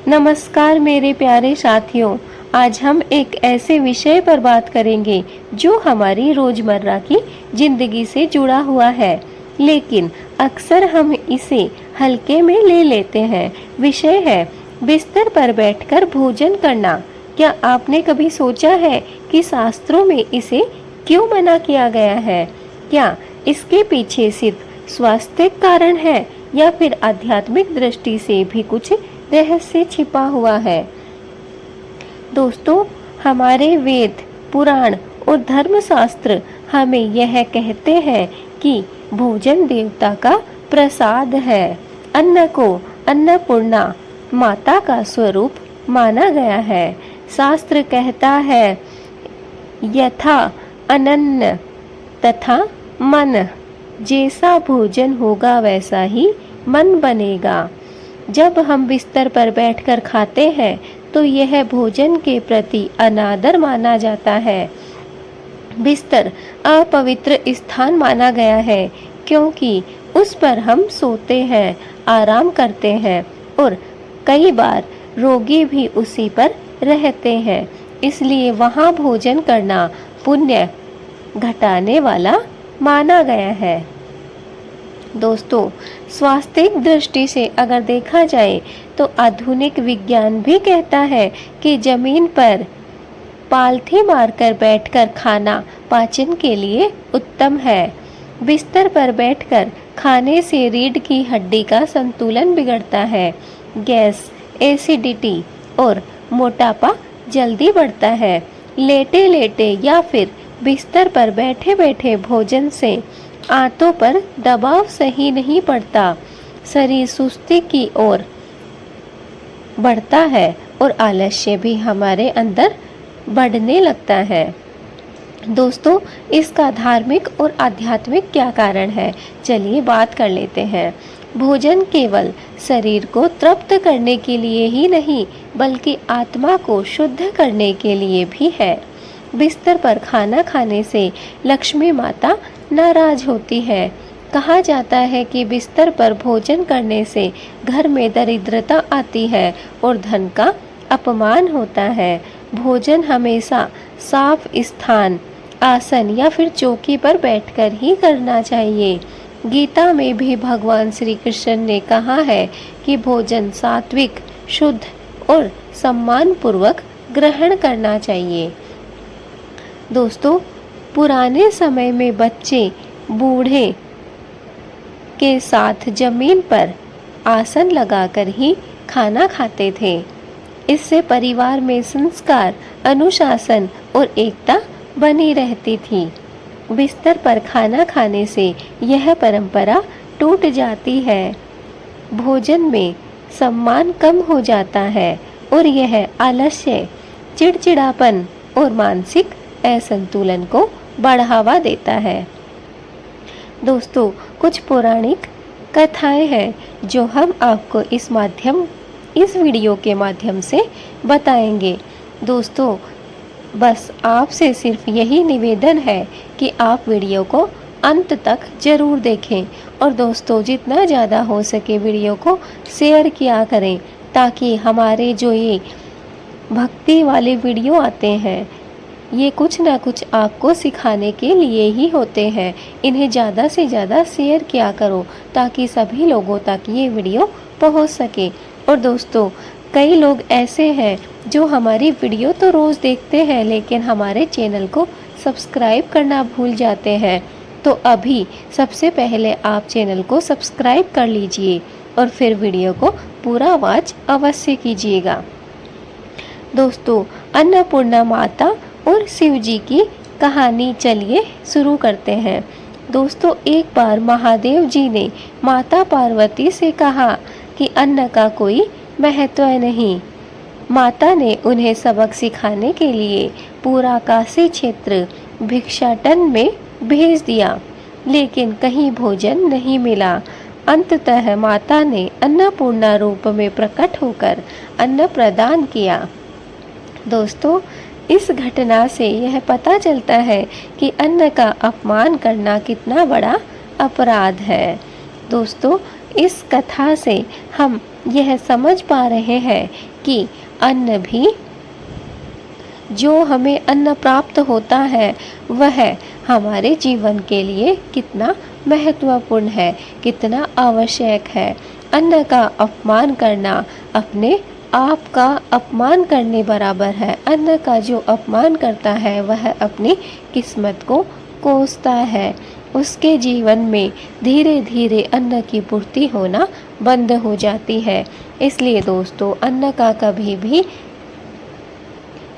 नमस्कार मेरे प्यारे साथियों। आज हम एक ऐसे विषय पर बात करेंगे जो हमारी रोजमर्रा की जिंदगी से जुड़ा हुआ है, लेकिन अक्सर हम इसे हल्के में ले लेते हैं। विषय है बिस्तर पर बैठकर भोजन करना। क्या आपने कभी सोचा है कि शास्त्रों में इसे क्यों मना किया गया है? क्या इसके पीछे सिर्फ स्वास्थ्य कारण है या फिर आध्यात्मिक दृष्टि से भी कुछ रहस्य छिपा हुआ है? दोस्तों, हमारे वेद, पुराण और धर्मशास्त्र हमें यह कहते हैं कि भोजन देवता का प्रसाद है। अन्न को अन्नपूर्णा माता का स्वरूप माना गया है। शास्त्र कहता है यथा अनन्न तथा मन, जैसा भोजन होगा वैसा ही मन बनेगा। जब हम बिस्तर पर बैठकर खाते हैं तो यह भोजन के प्रति अनादर माना जाता है। बिस्तर अपवित्र स्थान माना गया है क्योंकि उस पर हम सोते हैं, आराम करते हैं और कई बार रोगी भी उसी पर रहते हैं। इसलिए वहाँ भोजन करना पुण्य घटाने वाला माना गया है। दोस्तों, स्वास्थ्यिक दृष्टि से अगर देखा जाए तो आधुनिक विज्ञान भी कहता है कि जमीन पर पालथी मारकर बैठकर खाना पाचन के लिए उत्तम है। बिस्तर पर बैठकर खाने से रीढ़ की हड्डी का संतुलन बिगड़ता है। गैस, एसिडिटी और मोटापा जल्दी बढ़ता है। लेटे लेटे या फिर बिस्तर पर बैठे बैठे भोजन से आंतों पर दबाव सही नहीं पड़ता, शरीर सुस्ती की ओर बढ़ता है और आलस्य भी हमारे अंदर बढ़ने लगता है। दोस्तों, इसका धार्मिक और आध्यात्मिक क्या कारण है? चलिए बात कर लेते हैं। भोजन केवल शरीर को तृप्त करने के लिए ही नहीं बल्कि आत्मा को शुद्ध करने के लिए भी है। बिस्तर पर खाना खाने से लक्ष्मी माता नाराज होती है। कहा जाता है कि बिस्तर पर भोजन करने से घर में दरिद्रता आती है और धन का अपमान होता है। भोजन हमेशा साफ स्थान, आसन या फिर चौकी पर बैठकर ही करना चाहिए। गीता में भी भगवान श्री कृष्ण ने कहा है कि भोजन सात्विक, शुद्ध और सम्मान पूर्वक ग्रहण करना चाहिए। दोस्तों, पुराने समय में बच्चे बूढ़े के साथ जमीन पर आसन लगाकर ही खाना खाते थे। इससे परिवार में संस्कार, अनुशासन और एकता बनी रहती थी। बिस्तर पर खाना खाने से यह परंपरा टूट जाती है। भोजन में सम्मान कम हो जाता है और यह आलस्य, चिड़चिड़ापन और मानसिक असंतुलन को बढ़ावा देता है। दोस्तों, कुछ पौराणिक कथाएं हैं जो हम आपको इस वीडियो के माध्यम से बताएंगे। दोस्तों, बस आपसे सिर्फ यही निवेदन है कि आप वीडियो को अंत तक जरूर देखें और दोस्तों जितना ज़्यादा हो सके वीडियो को शेयर किया करें ताकि हमारे जो ये भक्ति वाले वीडियो आते हैं ये कुछ ना कुछ आपको सिखाने के लिए ही होते हैं। इन्हें ज़्यादा से ज़्यादा शेयर किया करो ताकि सभी लोगों तक ये वीडियो पहुंच सके। और दोस्तों, कई लोग ऐसे हैं जो हमारी वीडियो तो रोज़ देखते हैं लेकिन हमारे चैनल को सब्सक्राइब करना भूल जाते हैं। तो अभी सबसे पहले आप चैनल को सब्सक्राइब कर लीजिए और फिर वीडियो को पूरा वॉच अवश्य कीजिएगा। दोस्तों, अन्नपूर्णा माता और शिव जी की कहानी चलिए शुरू करते हैं। दोस्तों, एक बार महादेव जी ने माता पार्वती से कहा कि अन्न का कोई महत्व नहीं। माता ने उन्हें सबक सिखाने के लिए पूरा काशी क्षेत्र भिक्षाटन में भेज दिया, लेकिन कहीं भोजन नहीं मिला। अंततः माता ने अन्नपूर्णा रूप में प्रकट होकर अन्न प्रदान किया। दोस्तों, इस घटना से यह पता चलता है कि अन्न का अपमान करना कितना बड़ा अपराध है। दोस्तों, इस कथा से हम यह समझ पा रहे हैं कि अन्न भी, जो हमें अन्न प्राप्त होता है, वह हमारे जीवन के लिए कितना महत्वपूर्ण है, कितना आवश्यक है। अन्न का अपमान करना अपने आप का अपमान करने बराबर है। अन्न का जो अपमान करता है वह अपनी किस्मत को कोसता है। उसके जीवन में धीरे धीरे अन्न की पूर्ति होना बंद हो जाती है। इसलिए दोस्तों, अन्न का कभी भी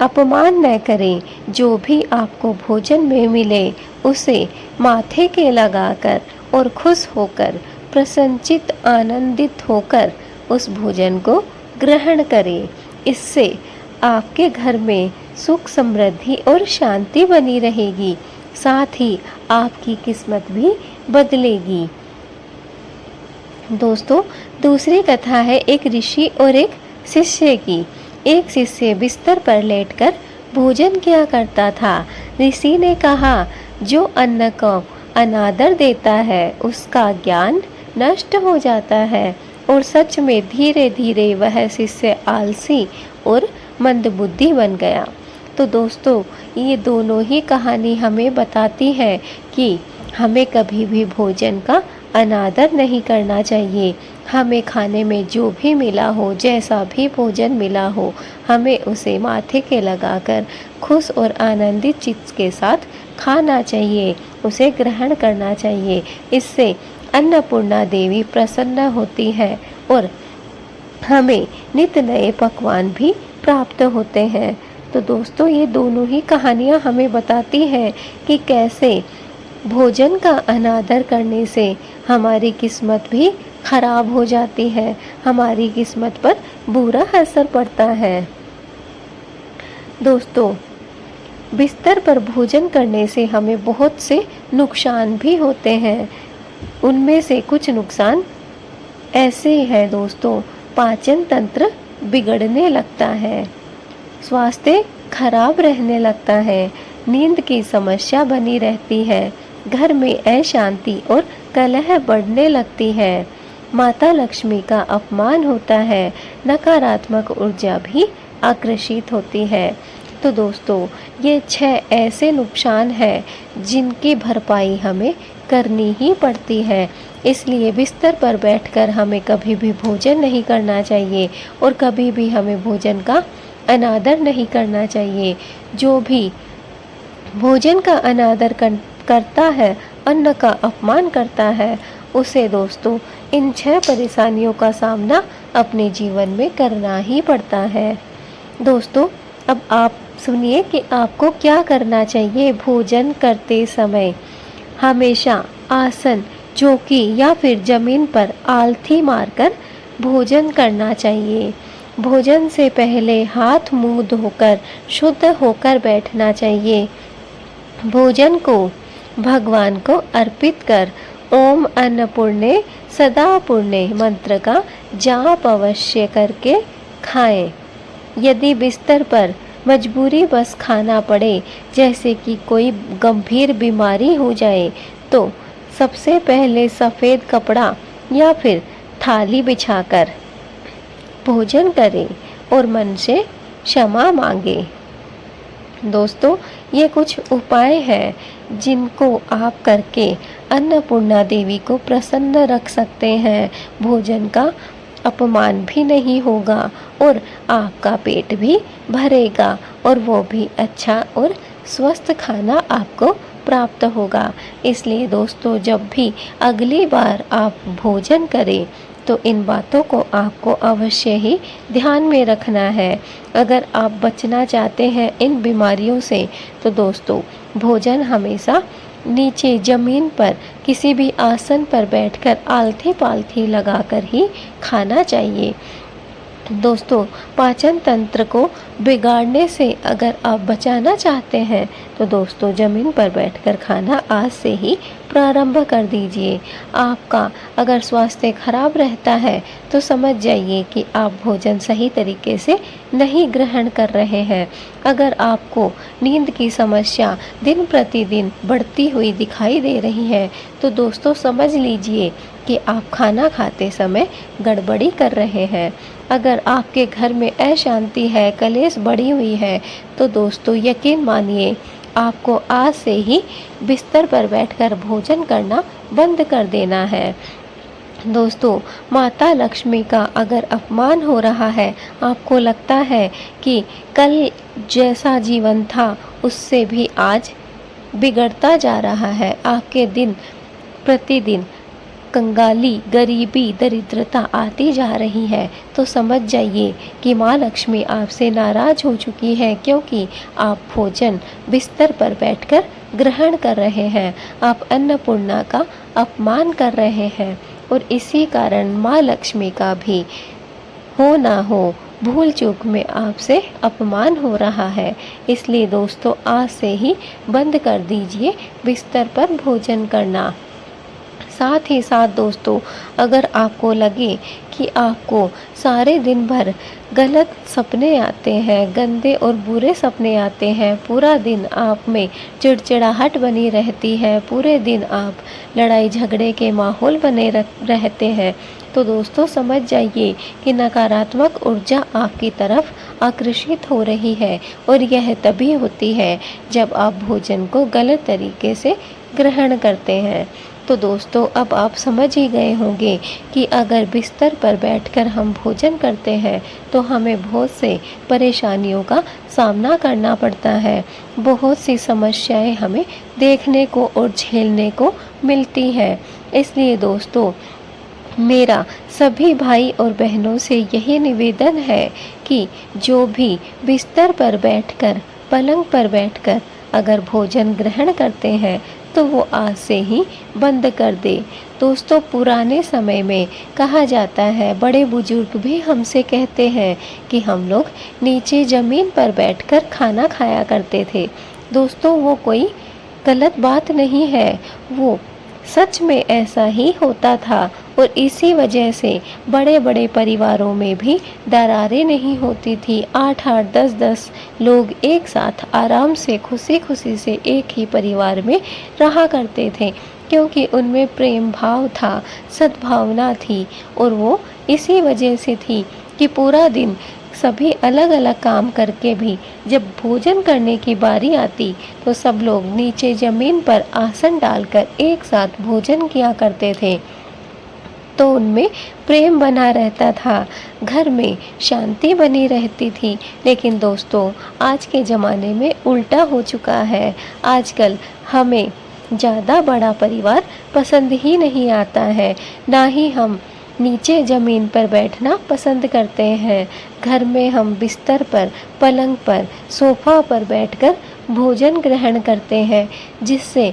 अपमान न करें। जो भी आपको भोजन में मिले उसे माथे के लगाकर और खुश होकर, प्रसन्नचित आनंदित होकर उस भोजन को ग्रहण करें। इससे आपके घर में सुख, समृद्धि और शांति बनी रहेगी। साथ ही आपकी किस्मत भी बदलेगी। दोस्तों, दूसरी कथा है एक ऋषि और एक शिष्य की। एक शिष्य बिस्तर पर लेटकर भोजन किया करता था। ऋषि ने कहा, जो अन्न को अनादर देता है उसका ज्ञान नष्ट हो जाता है। और सच में धीरे धीरे वह शिष्य आलसी और मंदबुद्धि बन गया। तो दोस्तों, ये दोनों ही कहानी हमें बताती है कि हमें कभी भी भोजन का अनादर नहीं करना चाहिए। हमें खाने में जो भी मिला हो, जैसा भी भोजन मिला हो, हमें उसे माथे के लगाकर खुश और आनंदित चित्त के साथ खाना चाहिए, उसे ग्रहण करना चाहिए। इससे अन्नपूर्णा देवी प्रसन्न होती है और हमें नित्य नए पकवान भी प्राप्त होते हैं। तो दोस्तों, ये दोनों ही कहानियाँ हमें बताती हैं कि कैसे भोजन का अनादर करने से हमारी किस्मत भी खराब हो जाती है, हमारी किस्मत पर बुरा असर पड़ता है। दोस्तों, बिस्तर पर भोजन करने से हमें बहुत से नुकसान भी होते हैं। उनमें से कुछ नुकसान ऐसे हैं दोस्तों। पाचन तंत्र बिगड़ने लगता है, स्वास्थ्य खराब रहने लगता है, नींद की समस्या बनी रहती है, घर में अशांति और कलह बढ़ने लगती है, माता लक्ष्मी का अपमान होता है, नकारात्मक ऊर्जा भी आकर्षित होती है। तो दोस्तों, ये 6 ऐसे नुकसान हैं जिनकी भरपाई हमें करनी ही पड़ती है। इसलिए बिस्तर पर बैठकर हमें कभी भी भोजन नहीं करना चाहिए और कभी भी हमें भोजन का अनादर नहीं करना चाहिए। जो भी भोजन का अनादर करता है, अन्न का अपमान करता है, उसे दोस्तों इन 6 परेशानियों का सामना अपने जीवन में करना ही पड़ता है। दोस्तों, अब आप सुनिए कि आपको क्या करना चाहिए भोजन करते समय। हमेशा आसन, चौकी या फिर जमीन पर आलथी मारकर भोजन करना चाहिए। भोजन से पहले हाथ मुंह धोकर शुद्ध होकर बैठना चाहिए। भोजन को भगवान को अर्पित कर ओम अन्नपूर्णे सदा पूर्णे मंत्र का जाप अवश्य करके खाएं। यदि बिस्तर पर मजबूरी बस खाना पड़े, जैसे कि कोई गंभीर बीमारी हो जाए, तो सबसे पहले सफ़ेद कपड़ा या फिर थाली बिछाकर भोजन करें और मन से क्षमा मांगे। दोस्तों, ये कुछ उपाय हैं जिनको आप करके अन्नपूर्णा देवी को प्रसन्न रख सकते हैं। भोजन का अपमान भी नहीं होगा और आपका पेट भी भरेगा और वो भी अच्छा और स्वस्थ खाना आपको प्राप्त होगा। इसलिए दोस्तों, जब भी अगली बार आप भोजन करें तो इन बातों को आपको अवश्य ही ध्यान में रखना है। अगर आप बचना चाहते हैं इन बीमारियों से, तो दोस्तों भोजन हमेशा नीचे ज़मीन पर किसी भी आसन पर बैठकर आलथी पालथी लगाकर ही खाना चाहिए। दोस्तों, पाचन तंत्र को बिगाड़ने से अगर आप बचाना चाहते हैं तो दोस्तों ज़मीन पर बैठकर खाना आज से ही प्रारंभ कर दीजिए। आपका अगर स्वास्थ्य खराब रहता है तो समझ जाइए कि आप भोजन सही तरीके से नहीं ग्रहण कर रहे हैं। अगर आपको नींद की समस्या दिन प्रतिदिन बढ़ती हुई दिखाई दे रही है तो दोस्तों समझ लीजिए कि आप खाना खाते समय गड़बड़ी कर रहे हैं। अगर आपके घर में अशांति है, कलेश बढ़ी हुई है तो दोस्तों यकीन मानिए आपको आज से ही बिस्तर पर बैठकर भोजन करना बंद कर देना है। दोस्तों, माता लक्ष्मी का अगर अपमान हो रहा है, आपको लगता है कि कल जैसा जीवन था उससे भी आज बिगड़ता जा रहा है, आपके दिन प्रतिदिन कंगाली, गरीबी, दरिद्रता आती जा रही है तो समझ जाइए कि माँ लक्ष्मी आपसे नाराज हो चुकी है, क्योंकि आप भोजन बिस्तर पर बैठकर ग्रहण कर रहे हैं। आप अन्नपूर्णा का अपमान कर रहे हैं और इसी कारण माँ लक्ष्मी का भी हो ना हो भूल चूक में आपसे अपमान हो रहा है। इसलिए दोस्तों आज से ही बंद कर दीजिए बिस्तर पर भोजन करना। साथ ही साथ दोस्तों, अगर आपको लगे कि आपको सारे दिन भर गलत सपने आते हैं, गंदे और बुरे सपने आते हैं, पूरा दिन आप में चिड़चिड़ाहट बनी रहती है, पूरे दिन आप लड़ाई झगड़े के माहौल बने रहते हैं, तो दोस्तों समझ जाइए कि नकारात्मक ऊर्जा आपकी तरफ आकर्षित हो रही है और यह तभी होती है जब आप भोजन को गलत तरीके से ग्रहण करते हैं। तो दोस्तों अब आप समझ ही गए होंगे कि अगर बिस्तर पर बैठकर हम भोजन करते हैं तो हमें बहुत से परेशानियों का सामना करना पड़ता है, बहुत सी समस्याएं हमें देखने को और झेलने को मिलती हैं। इसलिए दोस्तों मेरा सभी भाई और बहनों से यही निवेदन है कि जो भी बिस्तर पर बैठकर, पलंग पर बैठकर अगर भोजन ग्रहण करते हैं तो वो आज से ही बंद कर दे। दोस्तों पुराने समय में कहा जाता है, बड़े बुजुर्ग भी हमसे कहते हैं कि हम लोग नीचे ज़मीन पर बैठकर खाना खाया करते थे। दोस्तों वो कोई गलत बात नहीं है, वो सच में ऐसा ही होता था और इसी वजह से बड़े बड़े परिवारों में भी दरारें नहीं होती थी। 8-8, 10-10 लोग एक साथ आराम से खुशी खुशी से एक ही परिवार में रहा करते थे, क्योंकि उनमें प्रेम भाव था, सद्भावना थी और वो इसी वजह से थी कि पूरा दिन सभी अलग अलग काम करके भी जब भोजन करने की बारी आती तो सब लोग नीचे ज़मीन पर आसन डालकर एक साथ भोजन किया करते थे, तो उनमें प्रेम बना रहता था, घर में शांति बनी रहती थी। लेकिन दोस्तों आज के ज़माने में उल्टा हो चुका है। आजकल हमें ज़्यादा बड़ा परिवार पसंद ही नहीं आता है, ना ही हम नीचे ज़मीन पर बैठना पसंद करते हैं। घर में हम बिस्तर पर, पलंग पर, सोफ़ा पर बैठकर भोजन ग्रहण करते हैं, जिससे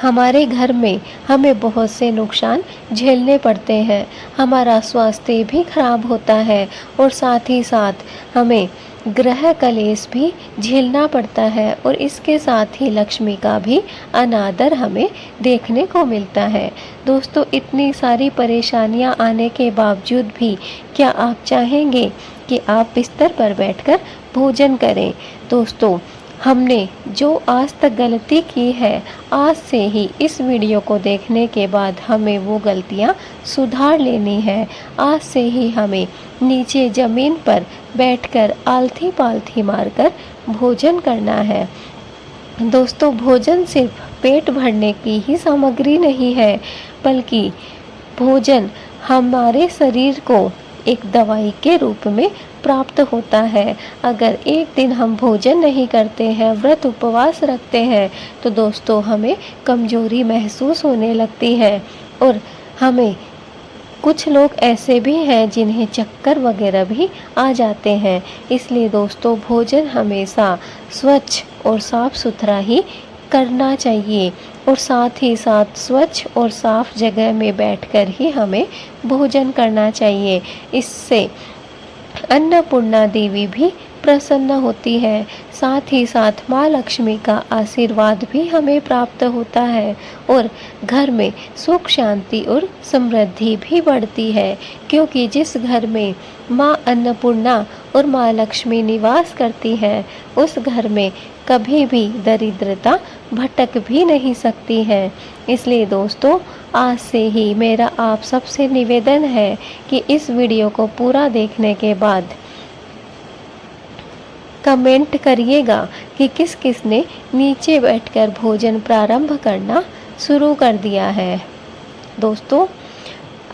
हमारे घर में हमें बहुत से नुकसान झेलने पड़ते हैं। हमारा स्वास्थ्य भी खराब होता है और साथ ही साथ हमें ग्रह कलेश भी झेलना पड़ता है और इसके साथ ही लक्ष्मी का भी अनादर हमें देखने को मिलता है। दोस्तों इतनी सारी परेशानियां आने के बावजूद भी क्या आप चाहेंगे कि आप बिस्तर पर बैठकर भोजन करें? दोस्तों हमने जो आज तक गलती की है, आज से ही इस वीडियो को देखने के बाद हमें वो गलतियां सुधार लेनी है। आज से ही हमें नीचे ज़मीन पर बैठकर आलथी पालथी मारकर भोजन करना है। दोस्तों भोजन सिर्फ पेट भरने की ही सामग्री नहीं है, बल्कि भोजन हमारे शरीर को एक दवाई के रूप में प्राप्त होता है। अगर एक दिन हम भोजन नहीं करते हैं, व्रत उपवास रखते हैं, तो दोस्तों हमें कमजोरी महसूस होने लगती है और हमें कुछ लोग ऐसे भी हैं जिन्हें चक्कर वगैरह भी आ जाते हैं। इसलिए दोस्तों भोजन हमेशा स्वच्छ और साफ सुथरा ही करना चाहिए और साथ ही साथ स्वच्छ और साफ जगह में बैठकर ही हमें भोजन करना चाहिए। इससे अन्नपूर्णा देवी भी प्रसन्न होती है। साथ ही साथ माँ लक्ष्मी का आशीर्वाद भी हमें प्राप्त होता है और घर में सुख शांति और समृद्धि भी बढ़ती है, क्योंकि जिस घर में माँ अन्नपूर्णा और माँ लक्ष्मी निवास करती है उस घर में कभी भी दरिद्रता भटक भी नहीं सकती है। इसलिए दोस्तों, आज से ही मेरा आप सबसे निवेदन है कि इस वीडियो को पूरा देखने के बाद कमेंट करिएगा कि किस किस ने नीचे बैठकर भोजन प्रारंभ करना शुरू कर दिया है। दोस्तों,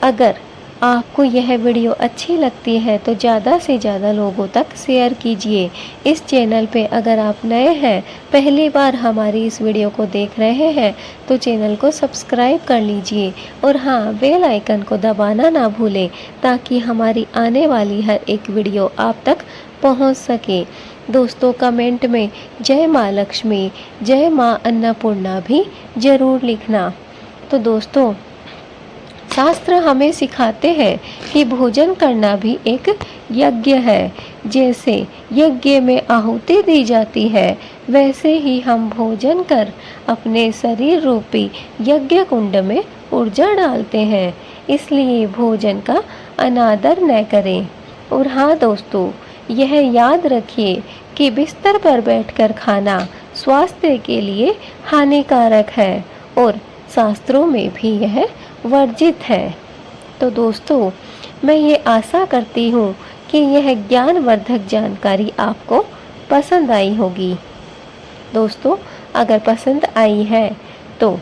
अगर आपको यह वीडियो अच्छी लगती है तो ज़्यादा से ज़्यादा लोगों तक शेयर कीजिए। इस चैनल पे अगर आप नए हैं, पहली बार हमारी इस वीडियो को देख रहे हैं, तो चैनल को सब्सक्राइब कर लीजिए और हाँ, बेल आइकन को दबाना ना भूलें ताकि हमारी आने वाली हर एक वीडियो आप तक पहुंच सके। दोस्तों, कमेंट में जय माँ लक्ष्मी, जय माँ अन्नपूर्णा भी ज़रूर लिखना। तो दोस्तों, शास्त्र हमें सिखाते हैं कि भोजन करना भी एक यज्ञ है। जैसे यज्ञ में आहुति दी जाती है, वैसे ही हम भोजन कर अपने शरीर रूपी यज्ञ कुंड में ऊर्जा डालते हैं। इसलिए भोजन का अनादर न करें। और हाँ दोस्तों, यह याद रखिए कि बिस्तर पर बैठकर खाना स्वास्थ्य के लिए हानिकारक है और शास्त्रों में भी यह वर्जित है। तो दोस्तों, मैं ये आशा करती हूँ कि यह ज्ञानवर्धक जानकारी आपको पसंद आई होगी। दोस्तों, अगर पसंद आई है तो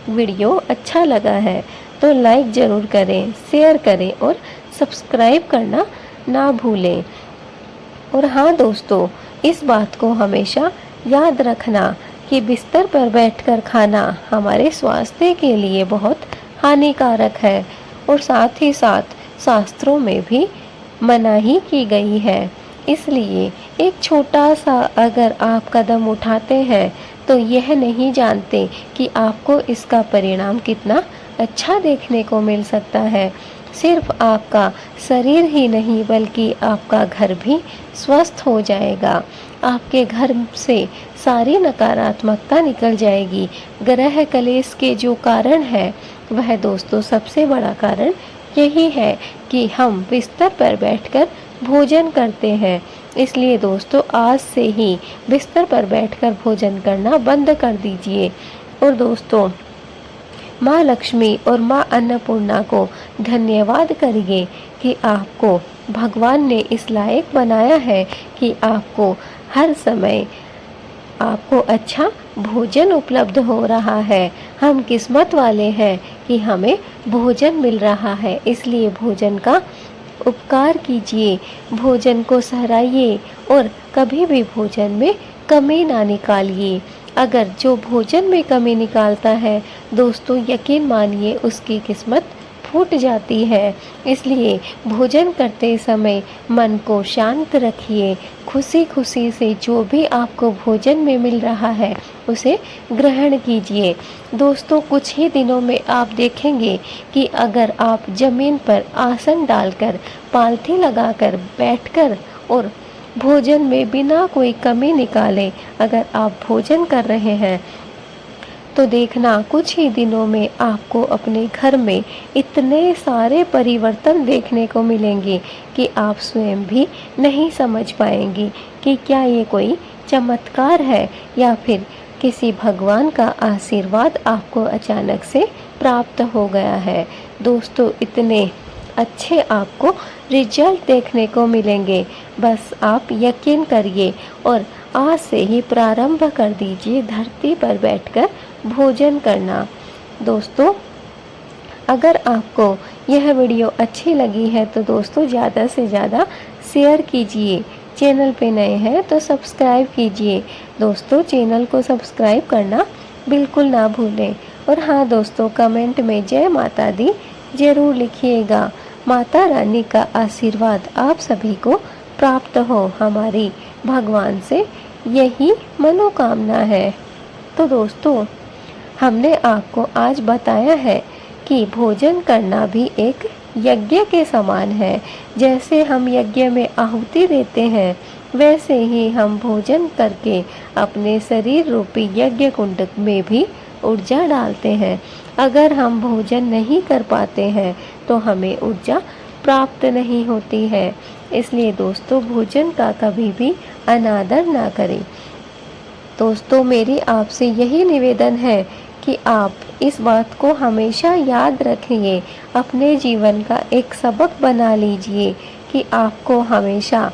वीडियो अच्छा लगा है तो लाइक ज़रूर करें, शेयर करें और सब्सक्राइब करना ना भूलें। और हाँ दोस्तों, इस बात को हमेशा याद रखना कि बिस्तर पर बैठकर खाना हमारे स्वास्थ्य के लिए बहुत हानिकारक है और साथ ही साथ शास्त्रों में भी मनाही की गई है। इसलिए एक छोटा सा अगर आप कदम उठाते हैं तो यह नहीं जानते कि आपको इसका परिणाम कितना अच्छा देखने को मिल सकता है। सिर्फ आपका शरीर ही नहीं बल्कि आपका घर भी स्वस्थ हो जाएगा। आपके घर से सारी नकारात्मकता निकल जाएगी। ग्रह कलेश के जो कारण है वह दोस्तों सबसे बड़ा कारण यही है कि हम बिस्तर पर बैठकर भोजन करते हैं। इसलिए दोस्तों, आज से ही बिस्तर पर बैठकर भोजन करना बंद कर दीजिए। और दोस्तों, माँ लक्ष्मी और माँ अन्नपूर्णा को धन्यवाद करिए कि आपको भगवान ने इस लायक बनाया है कि आपको हर समय आपको अच्छा भोजन उपलब्ध हो रहा है। हम किस्मत वाले हैं कि हमें भोजन मिल रहा है। इसलिए भोजन का उपकार कीजिए, भोजन को सराहिए और कभी भी भोजन में कमी ना निकालिए। अगर जो भोजन में कमी निकालता है दोस्तों, यकीन मानिए उसकी किस्मत फूट जाती है। इसलिए भोजन करते समय मन को शांत रखिए। खुशी खुशी से जो भी आपको भोजन में मिल रहा है उसे ग्रहण कीजिए। दोस्तों, कुछ ही दिनों में आप देखेंगे कि अगर आप ज़मीन पर आसन डालकर, पालथी लगाकर बैठकर और भोजन में बिना कोई कमी निकाले अगर आप भोजन कर रहे हैं तो देखना कुछ ही दिनों में आपको अपने घर में इतने सारे परिवर्तन देखने को मिलेंगे कि आप स्वयं भी नहीं समझ पाएंगे कि क्या ये कोई चमत्कार है या फिर किसी भगवान का आशीर्वाद आपको अचानक से प्राप्त हो गया है। दोस्तों, इतने अच्छे आपको रिजल्ट देखने को मिलेंगे। बस आप यकीन करिए और आज से ही प्रारंभ कर दीजिए धरती पर बैठकर भोजन करना। दोस्तों, अगर आपको यह वीडियो अच्छी लगी है तो दोस्तों ज़्यादा से ज़्यादा शेयर कीजिए। चैनल पे नए हैं तो सब्सक्राइब कीजिए। दोस्तों, चैनल को सब्सक्राइब करना बिल्कुल ना भूलें। और हाँ दोस्तों, कमेंट में जय माता दी ज़रूर लिखिएगा। माता रानी का आशीर्वाद आप सभी को प्राप्त हो, हमारी भगवान से यही मनोकामना है। तो दोस्तों, हमने आपको आज बताया है कि भोजन करना भी एक यज्ञ के समान है। जैसे हम यज्ञ में आहुति देते हैं, वैसे ही हम भोजन करके अपने शरीर रूपी यज्ञ कुंड में भी ऊर्जा डालते हैं। अगर हम भोजन नहीं कर पाते हैं तो हमें ऊर्जा प्राप्त नहीं होती है। इसलिए दोस्तों, भोजन का कभी भी अनादर ना करें। दोस्तों, मेरी आपसे यही निवेदन है कि आप इस बात को हमेशा याद रखिए, अपने जीवन का एक सबक बना लीजिए कि आपको हमेशा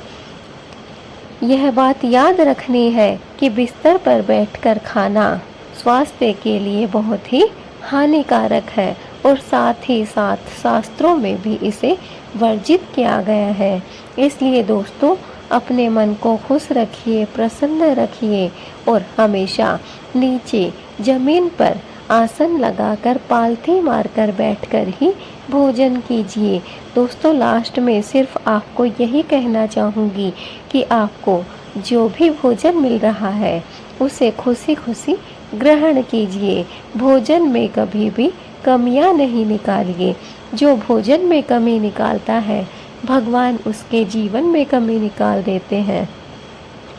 यह बात याद रखनी है कि बिस्तर पर बैठकर खाना स्वास्थ्य के लिए बहुत ही हानिकारक है और साथ ही साथ शास्त्रों में भी इसे वर्जित किया गया है। इसलिए दोस्तों, अपने मन को खुश रखिए, प्रसन्न रखिए और हमेशा नीचे जमीन पर आसन लगाकर पालथी मारकर बैठकर ही भोजन कीजिए। दोस्तों, लास्ट में सिर्फ आपको यही कहना चाहूँगी कि आपको जो भी भोजन मिल रहा है उसे खुशी खुशी ग्रहण कीजिए। भोजन में कभी भी कमियां नहीं निकालिए। जो भोजन में कमी निकालता है, भगवान उसके जीवन में कमी निकाल देते हैं।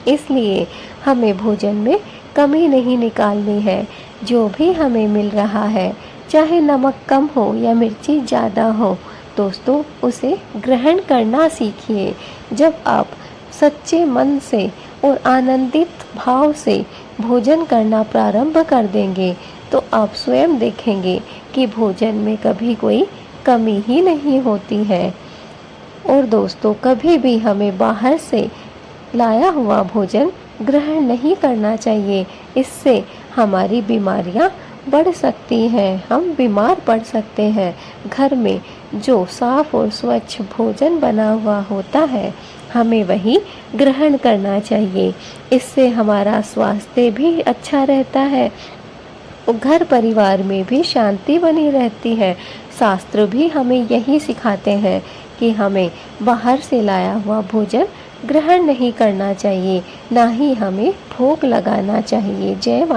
इसलिए हमें भोजन में कमी नहीं निकालनी है। जो भी हमें मिल रहा है, चाहे नमक कम हो या मिर्ची ज़्यादा हो, दोस्तों उसे ग्रहण करना सीखिए। जब आप सच्चे मन से और आनंदित भाव से भोजन करना प्रारंभ कर देंगे तो आप स्वयं देखेंगे कि भोजन में कभी कोई कमी ही नहीं होती है। और दोस्तों, कभी भी हमें बाहर से लाया हुआ भोजन ग्रहण नहीं करना चाहिए। इससे हमारी बीमारियां बढ़ सकती हैं, हम बीमार पड़ सकते हैं। घर में जो साफ और स्वच्छ भोजन बना हुआ होता है, हमें वही ग्रहण करना चाहिए। इससे हमारा स्वास्थ्य भी अच्छा रहता है, घर परिवार में भी शांति बनी रहती है। शास्त्र भी हमें यही सिखाते हैं कि हमें बाहर से लाया हुआ भोजन ग्रहण नहीं करना चाहिए, ना ही हमें भोग लगाना चाहिए। जय माता।